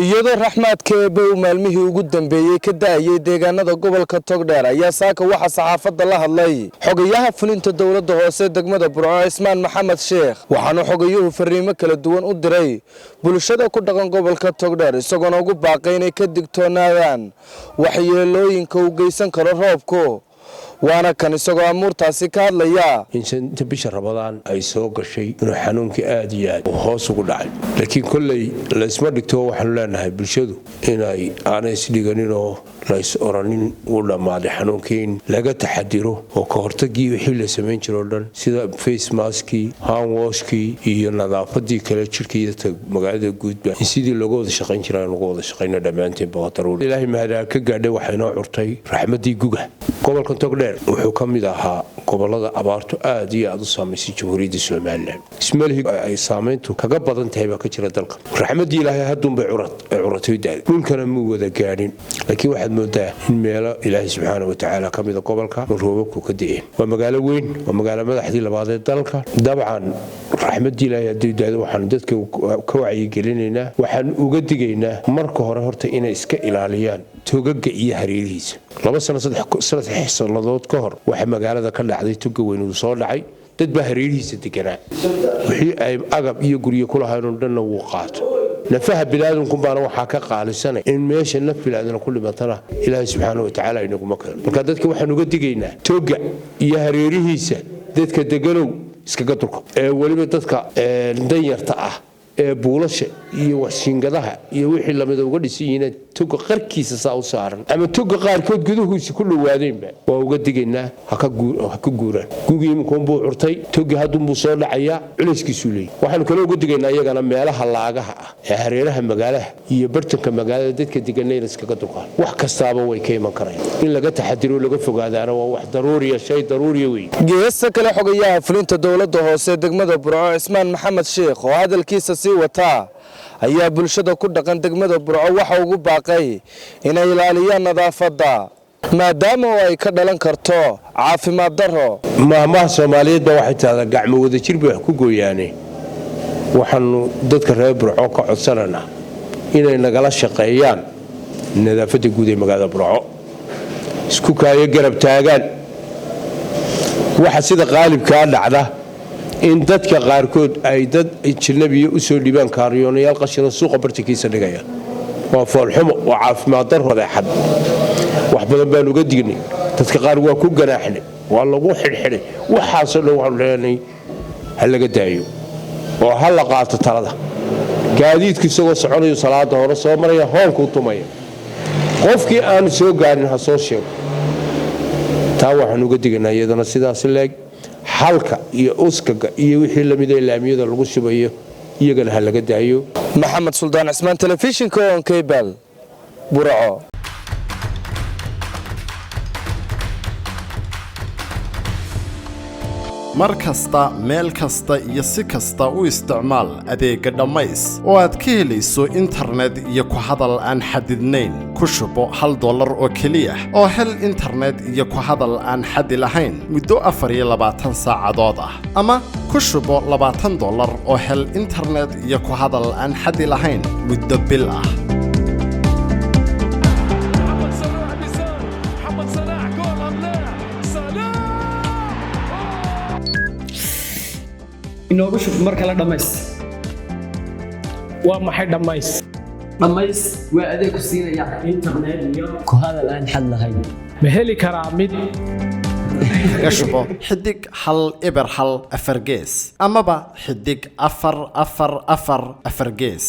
iyadoo raxmaadkeeba uu maalmihii ugu dambeeyay ka daayay deegaanada gobolka Togdheer ayaa saaka waxa saxaafadda la hadlay xogayaha fulinta dawladda hoose degmada Burco Ismaan Maxamed Sheekh waxaanu xogayuhu fariimo kala duwan u diray bulshada ku dhaqan gobolka Togdheer isagoo ugu baaqay inay ka digtoonaadaan waxyeelooyinka uu geysan karo roobku waana kan isagoo amuurtaasi ka hadlaya inta bisha Ramadaan ay soo gashay inuu xanuunka aad iyo aad hoos ugu dhacay laakiin kulay la isma dhigto waxaan leenahay bulshadu inay aanay isdhiganin oo la is oranin uu dhamaaday xanuunkiin laga taxadiro oo ka hortagii wixii la sameyn jiray dhan sida face maski hand washki iyo nadaafadii kale jirkiisa magaalada guudba sidii looga wada shaqeyn jiray looga wada shaqeynaa dhamaanteen baqatarul ilaahay mahada ka gaadhay waxayna curtay raxmadii guga gobolka Togdheer wuxuu ka mid ahaa gobolada abaartu aad iyo aad u saameysay Jamhuuriyadda Soomaaliland ismaalhi ay saameyntu kaga badan tahay ka jira dalka raxmadii ilaahay hadun bay curatay daal dhulkana muu wada gaadhin laakiin waxaad moodaa in meelo ilaahay subxaanahu wa ta'aala ka mid ah gobolka roobabku ka da'ay waa magaalo weyn waa magaalo madaxdii labaad ee dalka dabcan raxmadii ilaahay hadii daal waxaan dadka ka wacyi gelinaynaa waxaan uga digaynaa marka hore horta inay iska ilaaliyaan togaga iyo hareerihiisa 2 sano 3 sanadood ka hor waxa magaalada ka dhacday toga weyn uu soo dhacay dad baa hareerihiisa deganaa wixii ay agab iyo guriyo ku lahaayeen dhanna wuu qaato nafaha bilaadanku baana waxa ka qaalisanay in meesha naf bilaadan ku dhimatana ilaahay subxaanahu wa ta'aala inagu ma karo marka dadka waxaan uga digaynaa toga iyo hareerihiisa dadka deganow iskaga durko waliba dadka danyarta ah buulasha iyo washingadaha iyo wixii lamid uga dhisayeen toga qarkiisa saa u saaran ama toga qaarkood guduhiisa ku dhawaadeenba waa uga digaynaa ha ka guuraan gugii koombo curtay toga haduu buu soo dhacaya culayskiisu leeyahay waxaan kale uga digaynaa iyagana meelaha laagaha ah ee hareeraha magaalada iyo bartanka magaalada dadka deganayna iskaga durkaan wax kastaaba way ka iman karaan in laga taxadiro laga fogaadaana waa wax daruuri ah shay daruuri weey geesa kale xogayaha fulinta dawladda hoose degmada Burco Ismaan Maxamed Sheekh oo hadalkiisa wata ayaa bulshada ku dhaqan degmada Burco waxa ugu baaqay inay ilaaliyaan nadaafadda maadaama ay ka dhalan karto caafimaad daro maamaha Soomaaliyeed waxay taada gacmo wada jir bay ku gooyaanay waxaanu dadka reer Burco ka codsanana inay nagala shaqeeyaan nadaafadda guud ee magaalada Burco isku kaayo garab taagan waxa sida qaalibka dhacda in dadka qaarkood ay dad ajnabiyo u soo dhibaan kaariyoonayaal qashina suuqa bartikiisa dhigaya waa foolxumo waa caafimaad darro xad wax badan baan uga dignay dadka qaar waa ku ganaaxnay waa lagu xidhxidhay waxaas oo waxaan leenahay hal laga daayo oo hal la qaato talada gaadiidku isagoo soconayo salaada hore soo maraya hoonku tumaya qofkii aan soo gaarin ha soo sheego taa waxaan uga dignay iyadana sidaas leeg halka iyo uskaga iyo wixii lamid ah laamiyada lagu shubayo iyagana hal laga daayo Maxamed Suldaan Ismaan telefishinka on cable Burco markasta meel kasta iyo si kasta u isticmaal adeega dhamays oo aad ka helayso internet iyo ku hadal aan xadidnayn ku shubo $1 oo kaliya oo hel internet iyo ku hadal aan xad lahayn muddo 24 saacadood ah ama ku shubo $20 oo hel internet iyo ku hadal aan xad lahayn muddo bil ah inoogu shub marka la dhamays waa maxay dhamays waa adeeg ku siinaya internet iyo ku hadal aan xad lahayn ma heli karaa mid gashubo xidig hal eber hal afar gees amaba xidig 444 afar gees